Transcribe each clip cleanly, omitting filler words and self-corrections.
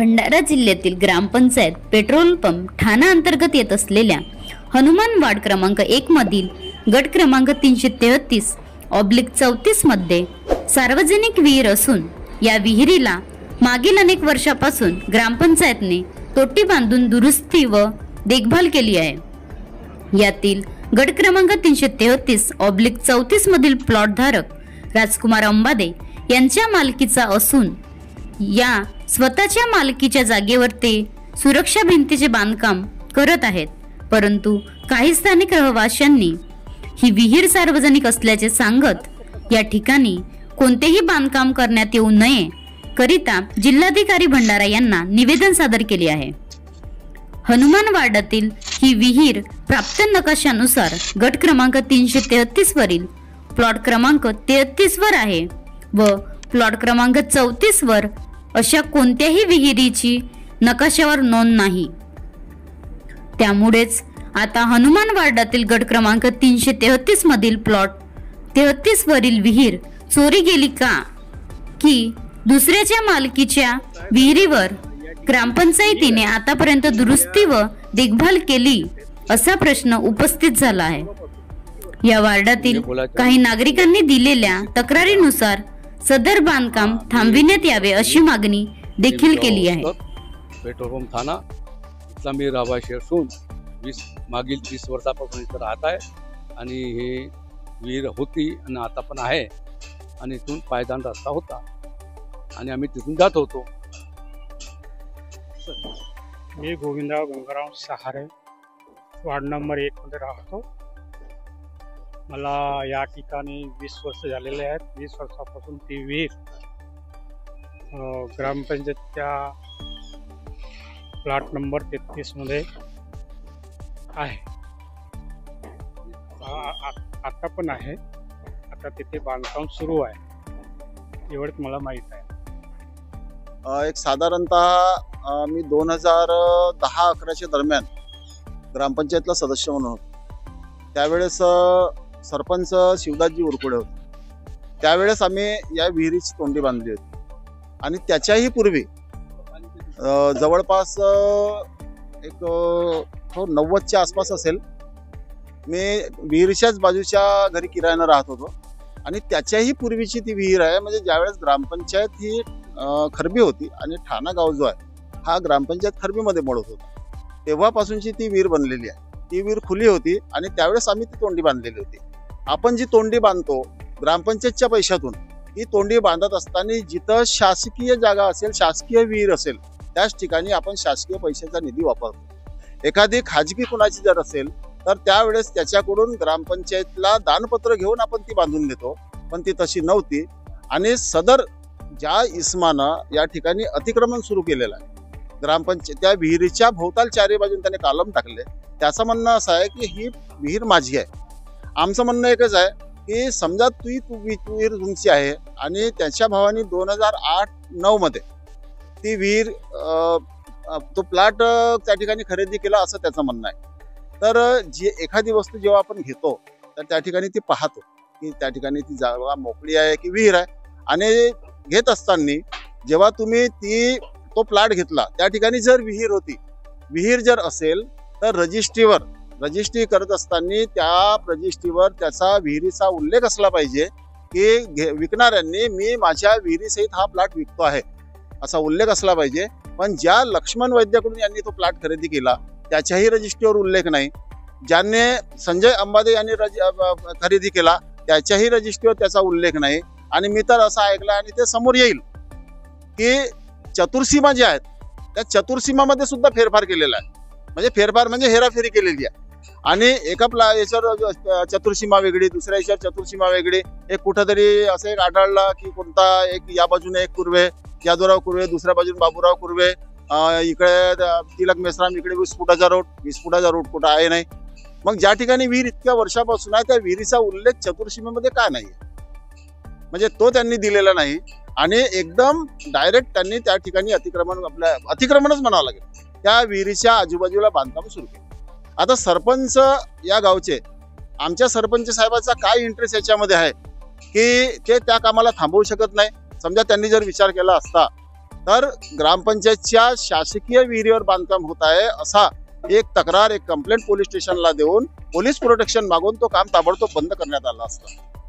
भंडारा जिल्ह्यातील ग्रामपंचायत petrol pump ठाणा अंतर्गत येत असलेल्या हनुमान वार्ड क्रमांक 1 मधील गट क्रमांक 333/34 मध्ये सार्वजनिक विहीर असून या विहिरीला मागील अनेक वर्षापासून ग्रामपंचायतने तोटी बांधून दुरुस्ती व देखभाल केली आहे। यातील गट क्रमांक 333/34 मधील प्लॉट धारक राजकुमार अंबादे यांच्या मालकीचा असून या स्वतःच्या मालकीच्या जागेवर ते सुरक्षा भिंतीचे बांधकाम करत आहेत, परंतु काही स्थानिक रहिवाशांनी ही विहीर सार्वजनिक असल्याचे सांगत या ठिकाणी कोणतेही बांधकाम करण्यात येऊ नये करिता जिल्हाधिकारी भंडारा यांना निवेदन सादर केले आहे। हनुमान वार्डातील ही विहीर प्राप्त नकाशानुसार गट क्रमांक 333 वरील प्लॉट क्रमांक 33 वर आहे व प्लॉट क्रमांक 34 वर अशा कोणत्याही विहिरीची नकाशावर नोंद नाही। त्यामुळेच आता हनुमान वार्डातील गट क्रमांक 333 मधील प्लॉट 33 वरील विहीर चोरी गेली का की दुसऱ्याच्या मालकीच्या विहिरीवर ग्रामपंचायतीने आतापर्यंत दुरुस्ती व देखभाल केली असा प्रश्न उपस्थित झाला आहे। या वार्डातील काही नागरिकांनी दिलेल्या तक्रारीनुसार सदर बांधकाम थांबविण्यात यावे अशी मागणी देखील केली आहे। पेट्रोल पंप ठाणा इथला मी रहिवासी असून मागील 20 वर्षापासून इथं राहत आहे आणि हे विहीर होती आणि आता पण आहे आणि इथून पायदान रस्ता होता आणि आम्ही तिथून जात होतो। मी गोविंदराव गंगाराम सहारे वार्ड नंबर 1 मध्ये राहतो। मला या ठिकाणी 20 वर्ष झालेले आहेत। 20 वर्षापासून ती विहीर ग्रामपंचायतच्या प्लॉट नंबर 33 मध्ये आहे, आता पण आहे। आता तिथे बांधकाम सुरू आहे, एवढंच मला माहित आहे। एक साधारणतः मी 2010-11च्या दरम्यान ग्रामपंचायतला सदस्य म्हणून होतो। त्यावेळेस सरपंच शिवदासजी उरकुडे होते। त्यावेळेस आम्ही या विहिरीची तोंडी बांधली होती आणि त्याच्याही पूर्वी जवळपास एक 90च्या आसपास असेल, मी विहिरीच्याच बाजूच्या घरी किरायानं राहत होतो आणि त्याच्याही पूर्वीची ती विहीर आहे। म्हणजे ज्यावेळेस ग्रामपंचायत ही खरबी होती आणि ठाणा गाव जो आहे हा ग्रामपंचायत खरबीमध्ये मोडत होता, तेव्हापासूनची ती विहीर बनलेली आहे। ती विहीर खुली होती आणि त्यावेळेस आम्ही ती तोंडी बांधलेली होती। आपण जी तोंडी बांधतो ग्रामपंचायतच्या पैशातून, ही तोंडी बांधत असताना जिथं शासकीय जागा असेल, शासकीय विहीर असेल, त्याच ठिकाणी आपण शासकीय पैशाचा निधी वापरतो। एखादी खाजगी कुणाची जर असेल तर त्यावेळेस त्याच्याकडून ग्रामपंचायतला दानपत्र घेऊन आपण ती बांधून देतो, पण ती तशी नव्हती आणि सदर ज्या इस्मानं या ठिकाणी अतिक्रमण सुरू केलेलं आहे, ग्रामपंचायत त्या विहिरीच्या भोवताल चारी बाजून त्याने कालम टाकले। त्याचं म्हणणं असं आहे की ही विहीर माझी आहे। आमचं म्हणणं एकच आहे की समजा ती विहीर तुमची आहे आणि त्याच्या भावाने 2008-9 मध्ये ती विहीर तो प्लॉट त्या ठिकाणी खरेदी केला असं त्याचं म्हणणं आहे। तर जी एखादी वस्तू जेव्हा आपण घेतो तर त्या ठिकाणी ती पाहतो की त्या ठिकाणी ती जागा मोकळी आहे की विहीर आहे, आणि घेत असताना जेव्हा तुम्ही तो प्लॉट घेतला त्या ठिकाणी जर विहीर होती, विहीर जर असेल तर रजिस्ट्री करत असताना त्या रजिस्ट्रीवर त्याचा विहिरीचा उल्लेख असला पाहिजे की विकणाऱ्यांनी मी माझ्या विहिरीसहित हा प्लॉट विकतो आहे असा उल्लेख असला पाहिजे। पण ज्या लक्ष्मण वैद्याकडून यांनी तो प्लॉट खरेदी केला त्याच्याही रजिस्ट्रीवर उल्लेख नाही, ज्याने संजय अंबादे यांनी खरेदी केला त्याच्याही रजिस्ट्रीवर त्याचा उल्लेख नाही। आणि मी तर असं ऐकलं आणि ते समोर येईल की चतुर्सीमा ज्या आहेत त्या चतुर्सीमामध्ये सुद्धा फेरफार केलेला आहे। म्हणजे फेरफार म्हणजे हेराफेरी केलेली आहे आणि एका याच्यावर चतुर्सीमा वेगळी, दुसऱ्या याच्यावर चतुर्सीमा वेगळी। एक कुठंतरी असं एक आढळलं की कोणता एक या बाजूने एक कुर्वे, यादवराव कुर्वे, दुसऱ्या बाजूने बाबूराव कुर्वे, इकडे तिलक मेश्राम, इकडे 20 फुटाचा रोड कुठं आहे नाही। मग ज्या ठिकाणी विहीर इतक्या वर्षापासून आहे त्या विहिरीचा उल्लेख चतुर्सीमेमध्ये का नाही, म्हणजे तो त्यांनी दिलेला नाही आणि एकदम डायरेक्ट त्यांनी त्या ठिकाणी अतिक्रमणच म्हणावं लागेल, त्या विहिरीच्या आजूबाजूला बांधकाम सुरू केलं। आता सरपंच या गावचे, आमच्या सरपंच साहेबाचा काय इंटरेस्ट याच्यामध्ये आहे की ते त्या कामाला थांबवू शकत नाही। समजा त्यांनी जर विचार केला असता तर ग्रामपंचायतच्या शासकीय विहिरीवर बांधकाम होत आहे असा एक तक्रार, एक कंप्लेंट पोलीस स्टेशनला देऊन पोलीस प्रोटेक्शन मागून तो काम ताबडतोब बंद करण्यात आलं असतं.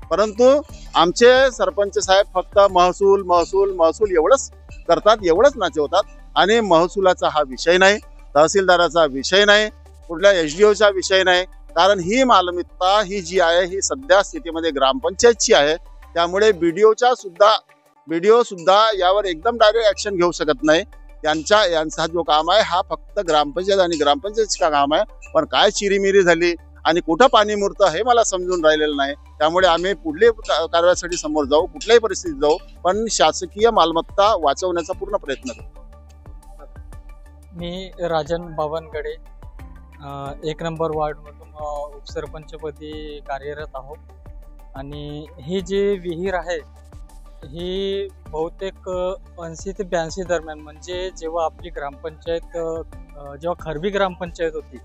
परंतु आमचे सरपंच साहेब फक्त महसूल महसूल महसूल एवढंच करतात, एवढंच नाचवतात आणि महसुलाचा हा विषय नाही, तहसीलदाराचा विषय नाही, कुठल्या SDOचा विषय नाही. कारण ही मालमत्ता ही जी आहे ही सध्या स्थितीमध्ये ग्रामपंचायतची आहे. त्यामुळे BDO सुद्धा यावर एकदम डायरेक्ट ऍक्शन घेऊ शकत नाही. यांचा जो काम आहे हा फक्त ग्रामपंचायत आणि ग्रामपंचायतचं काम आहे. पण काय चिरीमिरी झाली आणि कुठं पाणी मुरतं हे मला समजून राहिलेलं नाही. त्यामुळे आम्ही पुढल्या कारवाईसाठी समोर जाऊ, कुठल्याही परिस्थितीत जाऊ, पण शासकीय मालमत्ता वाचवण्याचा पूर्ण प्रयत्न करू. मी राजन बावनगडे 1 नंबर वार्डमधून उपसरपंचपदी कार्यरत आहोत. आणि ही जी विहीर आहे ही बहुतेक 80 ते 82 दरम्यान, म्हणजे जेव्हा आपली ग्रामपंचायत जेव्हा खरबी ग्रामपंचायत होती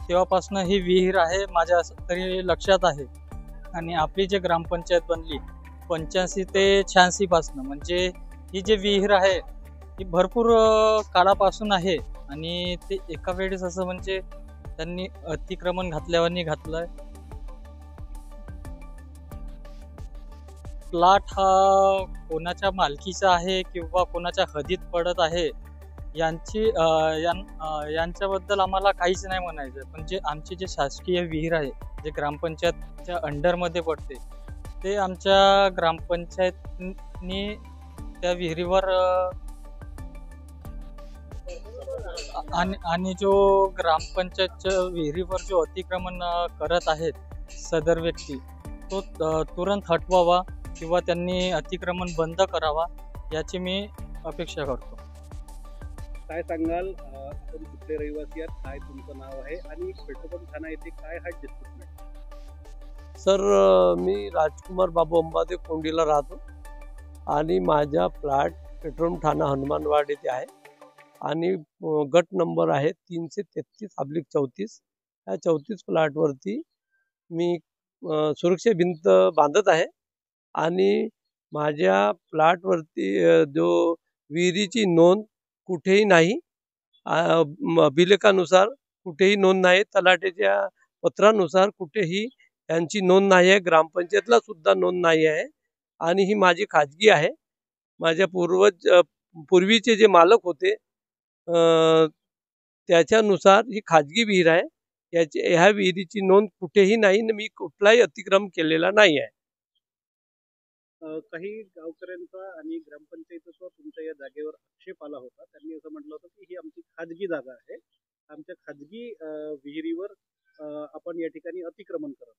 तेव्हापासून ही विहीर आहे माझ्या तरी लक्षात आहे. आणि आपली जी ग्रामपंचायत बनली 85 ते 86 पासून, म्हणजे ही जी विहीर आहे ही भरपूर काळापासून आहे. आणि ते एका वेळेस असं म्हणजे त्यांनी अतिक्रमण घातल्यावर घातलंय. प्लॉट हा कोणाच्या मालकीचा आहे किंवा कोणाच्या हद्दीत पडत आहे यांच्याबद्दल आम्हाला काहीच नाही म्हणायचं. पण जे आमची जे शासकीय विहीर आहे जे ग्रामपंचायतच्या अंडरमध्ये पडते ते आमच्या ग्रामपंचायतनी त्या विहिरीवर आणि जो ग्रामपंचायतच्या विहिरीवर जो अतिक्रमण करत आहेत सदर व्यक्ती तो तुरंत हटवावा किंवा त्यांनी अतिक्रमण बंद करावा याची मी अपेक्षा करतो. काय सांगाल, आपण कुठले रहिवासी आहात, काय तुमचं नाव आहे आणि पेट्रोल ठाणा येथे काय हा डिस्ट्रिक्ट? सर, मी राजकुमार बाबू अंबादे कोंडीला राहतो आणि माझा फ्लॅट पेट्रोल ठाणा हनुमानवाड येथे आहे. आणि गट नंबर आहे 333/34. या 34 फ्लॅटवरती मी सुरक्षा भिंत बांधत आहे. आणि माझ्या फ्लॅटवरती जो विहिरीची नोंद कुठेही नाही, अभिलेखानुसार कुठेही नोंद नाही, तलाठ्याच्या पत्रानुसार कुठेही यांची नोंद नाही आहे, ग्रामपंचायतला सुद्धा नोंद नाही आहे. आणि ही माझी खाजगी आहे. माझ्या पूर्वीचे जे मालक होते त्याच्यानुसार ही खाजगी विहीर आहे. ह्या विहिरीची नोंद कुठेही नाही, मी कुठलाही अतिक्रम केलेला नाही आहे. काही गावकऱ्यांचा आणि ग्रामपंचायतीचा तुमच्या या जागेवर आक्षेप आला होता. त्यांनी असं म्हटलं होतं की ही आमची खाजगी जागा आहे, आमच्या खाजगी विहिरीवर आपण या ठिकाणी अतिक्रमण करत.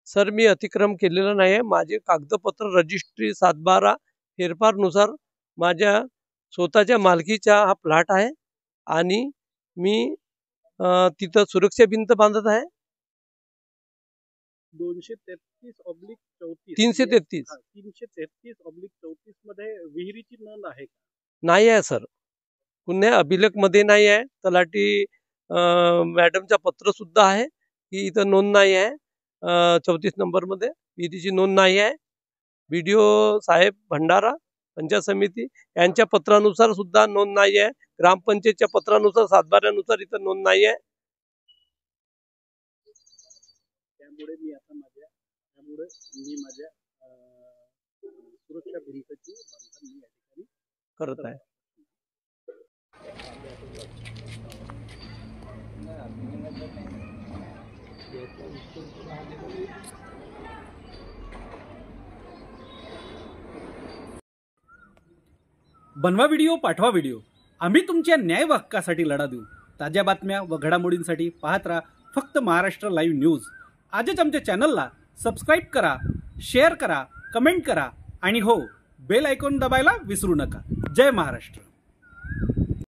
सर, मी अतिक्रम केलेलं नाही आहे. माझे कागदपत्र रजिस्ट्री 7/12 फेरफारनुसार माझ्या स्वतःच्या मालकीचा हा प्लॉट आहे आणि मी तिथं सुरक्षा भिंत बांधत आहे. 233/34 333/34 मध्ये विहिरीची नोंद आहे का? नाही आहे सर, पुण्या अभिलेख मध्ये नाही आहे. तलाठी मॅडमचा पत्र सुद्धा आहे की इथं नोंद नाही आहे. 34 नंबर मध्ये विहिरीची नोंद नाही आहे. BDO साहेब भंडारा पंचायत समिती यांच्या पत्रानुसार सुद्धा नोंद नाही आहे. ग्रामपंचायतच्या पत्रानुसार 7/12 इथं नोंद नाही आहे. त्यामुळे मी माझ्या सुरक्षा भिंतीची बांधकाम मी या ठिकाणी करत आहे. बनवा व्हिडिओ, पाठवा व्हिडिओ. आम्ही तुमच्या न्याय व हक्कासाठी लढा देऊ. ताज्या बातम्या व घडामोडींसाठी पाहत राहा फक्त महाराष्ट्र लाईव्ह न्यूज. आजच आमच्या चॅनलला सबस्क्राईब करा, शेअर करा, कमेंट करा आणि हो, बेल आयकॉन दबायला विसरू नका. जय महाराष्ट्र.